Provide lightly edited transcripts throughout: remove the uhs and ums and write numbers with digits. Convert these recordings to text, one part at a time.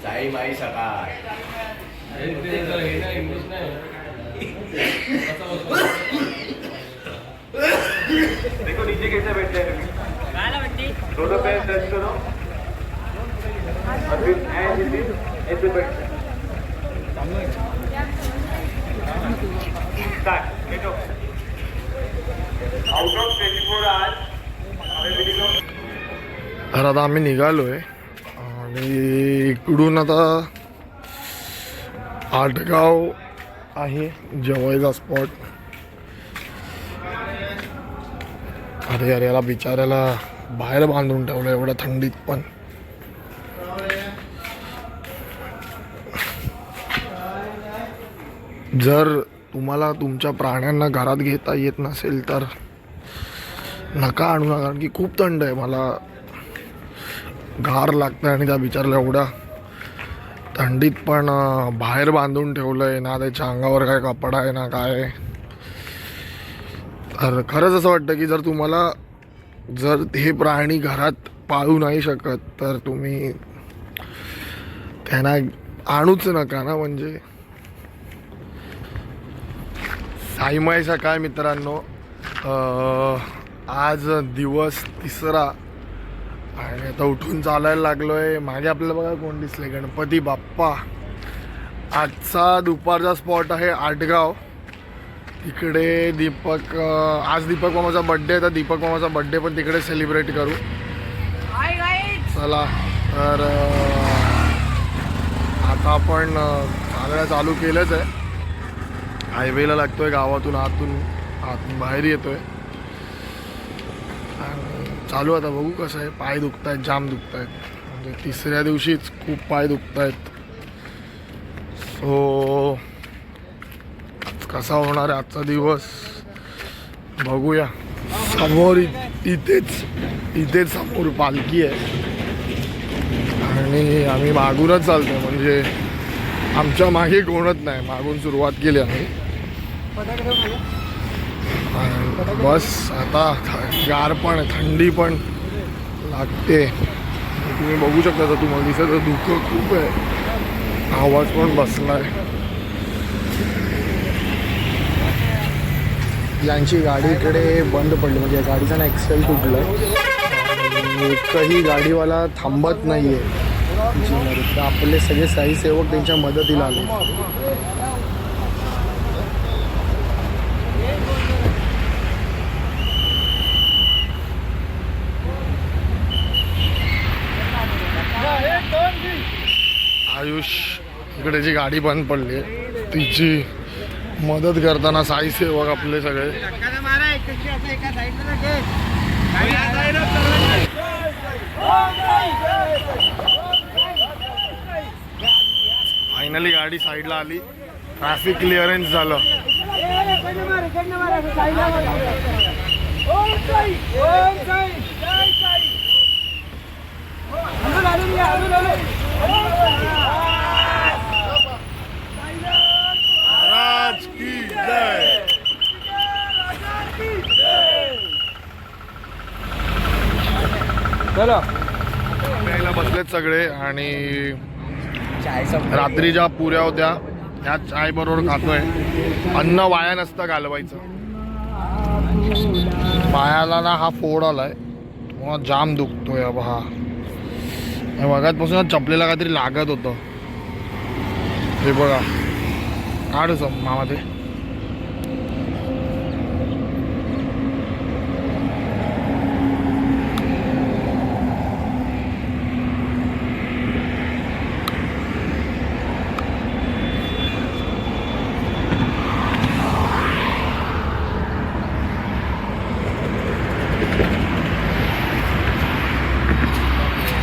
साई माई सकाळ देखो नीचे कैसे बैठते हैं दोनों पैर टच करो और फिर ऐसे बैठते हैं बैठो आउट ऑफ 24 आवर्स तर आता आम्ही निघालोय आणि इकडून आता आटगाव आहे जवळचा स्पॉट. अरे अरे याला बिचाऱ्याला बाहेर बांधून ठेवलं एवढ्या थंडीत पण. जर तुम्हाला तुमच्या प्राण्यांना घरात घेता येत नसेल तर नका आणू नका, कारण की खूप थंड आहे. मला गार लागतं आणि त्या बिचाराला एवढ्या थंडीत पण बाहेर बांधून ठेवलं आहे ना. त्याच्या अंगावर काय कपडा आहे ना काय. तर खरंच असं वाटतं की जर तुम्हाला जर हे प्राणी घरात पाळू नाही शकत तर तुम्ही त्यांना आणूच नका ना. म्हणजे साईमाई सकाळ मित्रांनो. आज दिवस तिसरा आणि आता उठून चालायला लागलो आहे. मागे आपल्याला बघा कोण दिसले, गणपती बाप्पा. आजचा दुपारचा स्पॉट आहे आटगाव. इकडे दीपक, आज दीपक मामाचा बड्डे आहे तर दीपक मामाचा बड्डे पण तिकडे सेलिब्रेट करू. चला तर आता आपण चालायला चालू केलंच आहे. हायवेला लागतोय, गावातून आतून बाहेर येतोय आणि चालू आता बघू कसं आहे. पाय दुखत आहेत, जाम दुखत आहेत. म्हणजे तिसऱ्या दिवशीच खूप पाय दुखत आहेत. सो कसा होणार आहे आजचा दिवस बघूया. समोर इथेच समोर पालखी आहे आणि आम्ही मागूनच चालतो. म्हणजे आमच्या मागे कोणच नाही, मागून सुरुवात केली आम्ही. बस आता गार पण थंडी पण लागते. तुम्ही बघू शकता तर तुम्हाला दिसत धुकं खूप आहे, आवाज पण बसलाय. यांची गाडी इकडे बंद पडली, म्हणजे गाडीचा ना एक्सेल तुटलं. एकही गाडीवाला थांबत नाही आहे. तर आपले सगळे साई सेवक त्यांच्या मदतीला आले. आयुष इकडे जी गाडी बंद पडली आहे तिची मदत करताना साई सेवक आपले सगळे. फायनली गाडी साईडला आली, ट्रॅफिक क्लिअरन्स झालं. महाराज की जय. चला प्यायला बसलेत सगळे आणि रात्रीच्या पुऱ्या होत्या ह्या चाय बरोबर खातोय. अन्न वाया नसतं घालवायचं. पायाला ना हा फोड आलाय, जाम दुखतोय. हा बघातपासून चपलेला काहीतरी लागत होतं. हे बघा काढू मामा ते.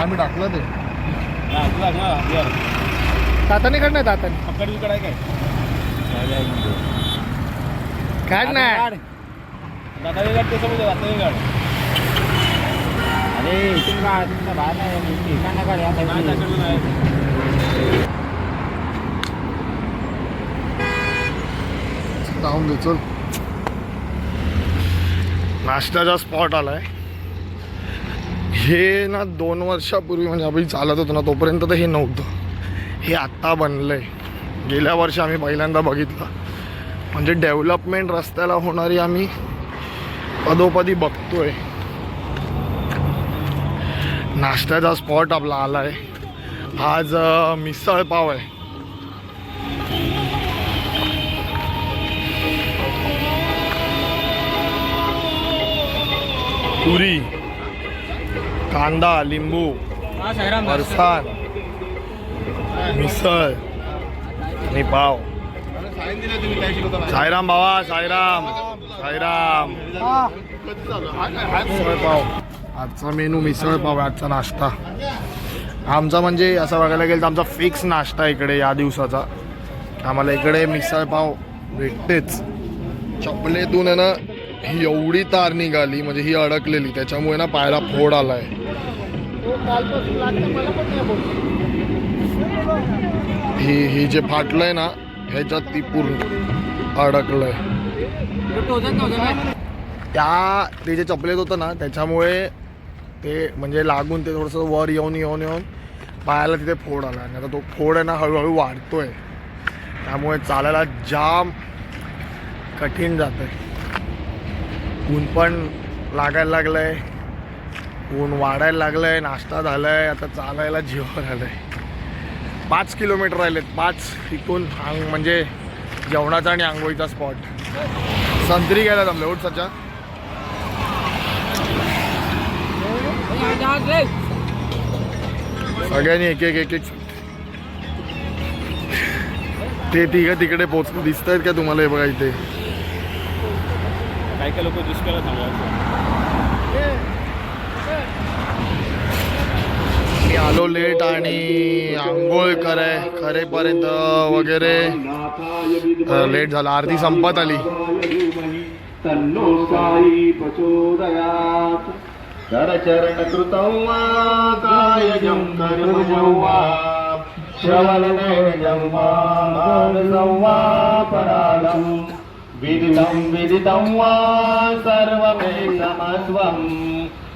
आम्ही टाकलं ते ताताने काढ नाही. ताताने काढ नाही. जाऊन दे चल. नाश्त्याचा स्पॉट आलाय हे ना 2 वर्षापूर्वी म्हणजे आम्ही चालत होतो ना तोपर्यंत तर हे नव्हतं. हे आत्ता बनलंय. गेल्या वर्षी आम्ही पहिल्यांदा बघितलं. म्हणजे डेव्हलपमेंट रस्त्याला होणारी आम्ही पदोपदी बघतोय. नाश्त्याचा स्पॉट आपला आलाय. आज मिसळ पाव आहे. पुरी, कांदा, लिंबू, फरसाण, मिसळ आणि पाव. साईराम बाबा, साईराम साईराम. मिसळ पाव आजचा मेनू. मिसळ पाव आजचा नाश्ता आमचा. म्हणजे असं बघायला गेलं तर आमचा फिक्स नाश्ता इकडे या दिवसाचा. आम्हाला इकडे मिसळ पाव भेटतेच. चपलेतून आहे ना ही एवढी तार निघाली, म्हणजे ही अडकलेली, त्याच्यामुळे ना पायाला फोड आलाय. ही जे फाटलंय ना ह्याच्यात ती पूर्ण अडकलंय. ते जे चपलेत होतं ना त्याच्यामुळे ते म्हणजे लागून ते थोडंसं वर येऊन पायाला तिथे फोड आला. आणि आता तो फोड आहे ना हळूहळू वाढतोय, त्यामुळे चालायला जाम कठीण जात आहे. ऊन पण लागायला लागलंय, ऊन वाढायला लागलंय. नाश्ता झालाय, आता चालायला जीवन आलंय. 5 किलोमीटर राहिलेत. 5 इथून म्हणजे जेवणाचा आणि आंघोळीचा स्पॉट. संत्री घ्यायला जमले. उठ सचा. सगळ्यांनी एक एक ते तिकडे पोच दिसत आहेत का तुम्हाला? हे बघा इथे काय लोक दुष्काळात मी आलो लेट आणि आंघोळ करेपर्यंत वगैरे लेट झाला. आरती संपत आली. करचरण कृतं वा कायजं कर्मजं वा श्रवणनयनं वा मानसं वा परालं विदितं वा सर्वमेकमस्वं.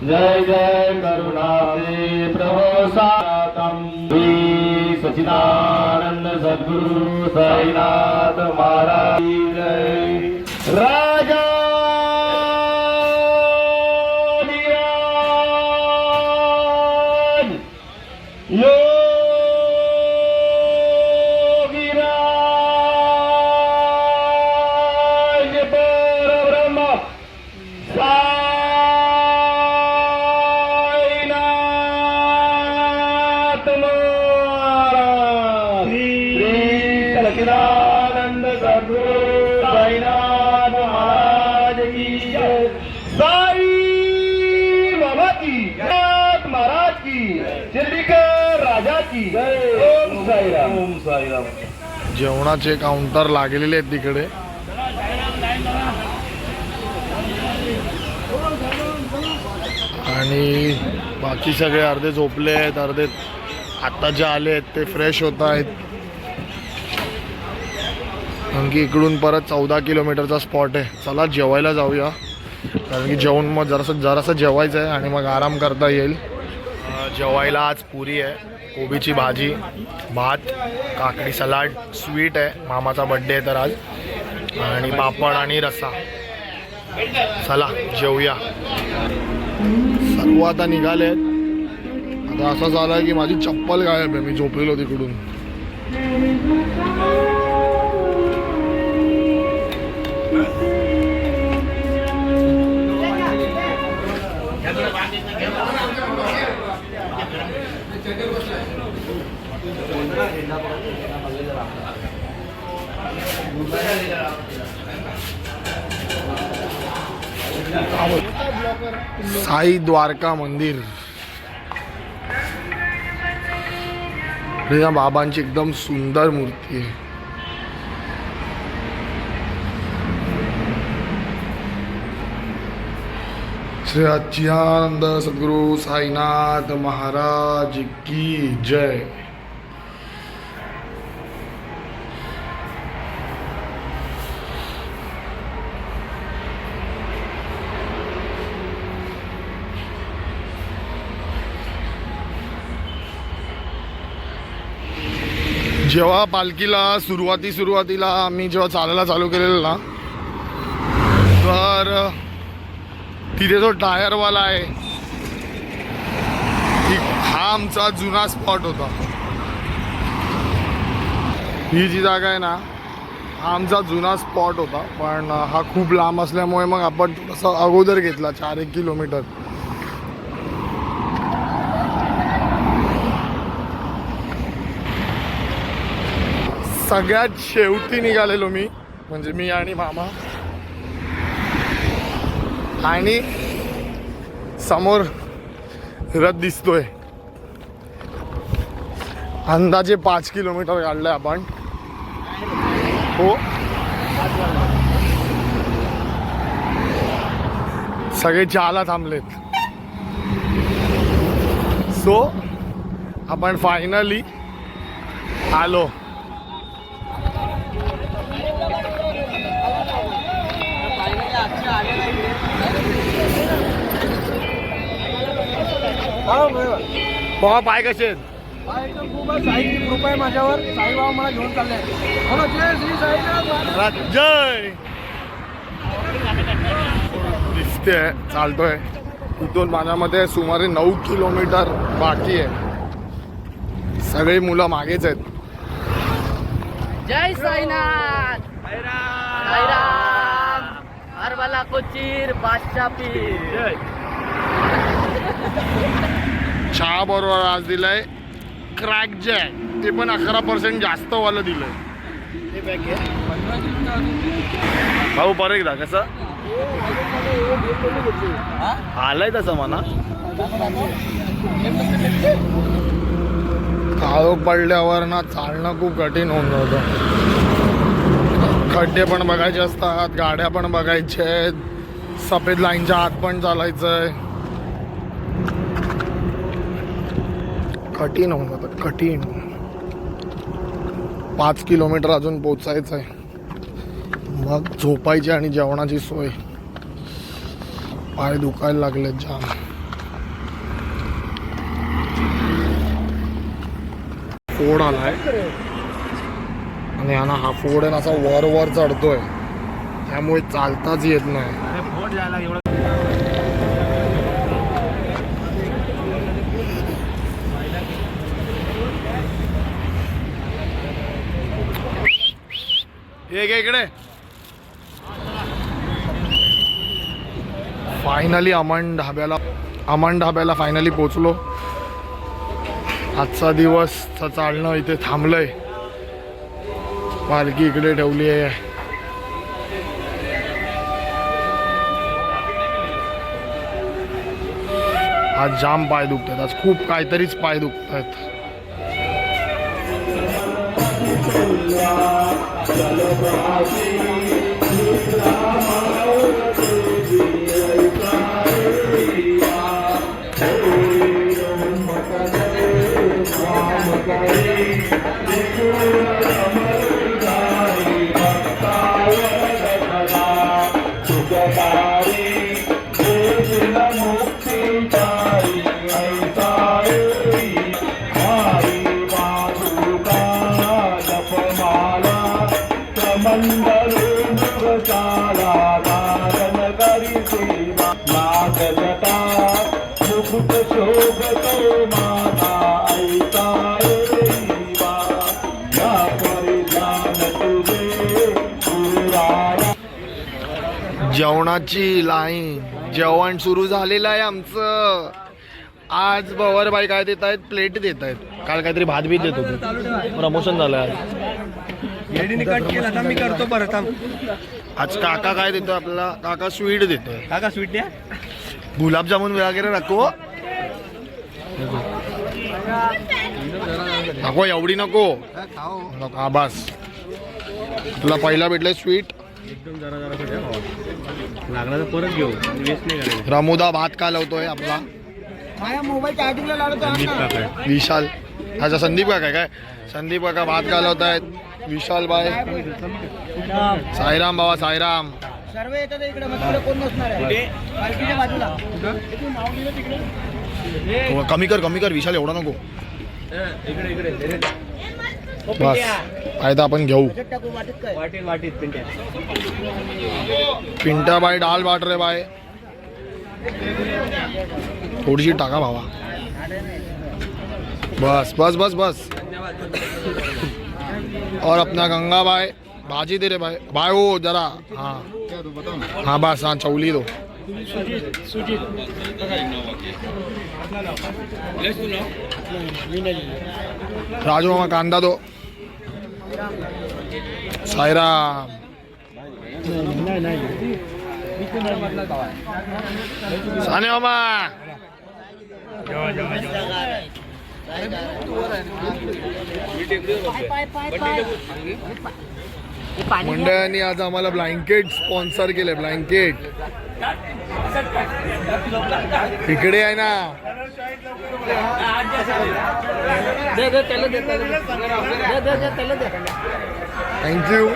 जय जय करुणाब्धे प्रभो सातं. श्री सच्चिदानंद सद्गुरु साईनाथ महाराज जय. राजा सच्चिदानंद सद्गुरु साईनाथ महाराज की जय. साई बाबा की जय. महाराज की शिर्डीकर राजा की जय. ओम साईराम. ओम साईराम. जेवणाचे काउंटर लागलेले आहेत तिकडे. आणि बाकी सगळे अर्धे झोपले आहेत, अर्धे आत्ता जे आले आहेत ते फ्रेश होत आहेत. कारण की इकडून परत 14 किलोमीटरचा स्पॉट आहे. चला जेवायला जाऊया, कारण की जेवण मग जरासं जेवायचं आहे आणि मग आराम करता येईल. जेवायला आज पुरी आहे, कोबीची भाजी, भात, काकडी सलाड, स्वीट आहे. मामाचा बड्डे आहे तर आज, आणि पापड आणि रस्सा. चला जेवूया. सर्व आता निघाले आहेत. आता असं झालं आहे की माझी चप्पल गायब आहे. मी झोपलेलो तिकडून. साई द्वारका मंदिर. या बाबांची एकदम सुंदर मूर्ती आहे. श्री सच्चिदानंद सद्गुरु साईनाथ महाराज की जय. जेव्हा पालखीला सुरुवातीला आम्ही जेव्हा चालायला चालू केलेलं ना, तर तिथे जो टायरवाला आहे, हा आमचा जुना स्पॉट होता. ही जी जागा आहे ना, हा आमचा जुना स्पॉट होता, पण हा खूप लांब असल्यामुळे मग आपण थोडंसं अगोदर घेतला 4-1 किलोमीटर. सगळ्यात शेवटी निघालेलो मी, म्हणजे मी आणि मामा. आणि समोर रथ दिसतोय. अंदाजे 5 किलोमीटर काढलंय आपण. हो, सगळे चहाला थांबलेत. सो आपण फायनली आलो. बाबा पाय कसे आहेत? खूप साईची कृपा आहे माझ्यावर. साईबाबा मला घेऊन चालले. जय श्री साईनाथ. जय. दिसते चालतोय. इथून माझ्यामध्ये सुमारे 9 किलोमीटर बाकी आहे. सगळी मुलं मागेच आहेत. जय साईनाथ. साईराम. हरवाला कोचीर बादशाह पीर. चहा बरोबर आज दिलंय क्रॅक जॅक, ते पण 11% जास्त वाला दिलंय. भाऊ परत एकदा कसं आलाय तसं म्हणा. काळोख पडल्यावर ना चालणं खूप कठीण होऊन जातं. खड्डे पण बघायचे असतात, गाड्या पण बघायच्या आहेत, सफेद लाईनच्या आत पण चालायचंय. कठीण होऊन जातं, कठीण. 5 किलोमीटर अजून पोचायचं आहे. मग झोपायची आणि जेवणाची सोय. पाय दुखायला लागलेत जाम. फोड आलाय आणि हा ना, हा फोड आहे ना असा वर चढतोय, त्यामुळे चालताच येत नाही. एक इकडे. फायनली अमन ढाब्याला फायनली पोचलो. आजचा दिवस चालणं इथे थांबलंय. पालखी इकडे ठेवली आहे. आज जाम पाय दुखतात. आज खूप काहीतरीच पाय दुखतात. जेवणाची लाईन. जेवण सुरू झालेलं आहे आमचं. आज बवरबाई काय देत आहेत? प्लेट देत आहेत. काल काहीतरी भात बीत देत होते. प्रमोशन झालं आज. कट केला आता मी करतो परत. आज काका काय देतोय आपल्याला? काका स्वीट देतोय. काका स्वीट द्या. गुलाबजामुन वगैरे नको. नको एवढी नको. हा बस. तुला पहिला भेटलंय स्वीट. एकदम जरा लागला तर परत घेऊ. वेस्ट नाही करायचं. रमुदा भात कालवतोय आपला. मोबाईल चार्जिंगला लावतो. विशाल. अच्छा संदीप काका काय? संदीप काका भात घालवत आहेत. विशाल बाय. साईराम बाबा साईराम. सर्व येतात इकडे. मग कोण नसणार आहे पालखीच्या बाजूला. कमी कर विशाल एवढा नको. बस फायदा आपण घेऊ. वाटीत पिंट्या. पिंटा बाय डाल बाट रे बाय. थोडीशी टाका भावा. बस बस बस बस. और अपना गंगा भाई भाजी दे रे भाई. भाई वो जरा हाँ बस हाँ चौली दो. राजू मामा कांदा दो. साईराम. साने मामा मंडळांनी आज आम्हाला ब्लँकेट स्पॉन्सर केले. ब्लँकेट इकडे आहे ना. थँक्यू.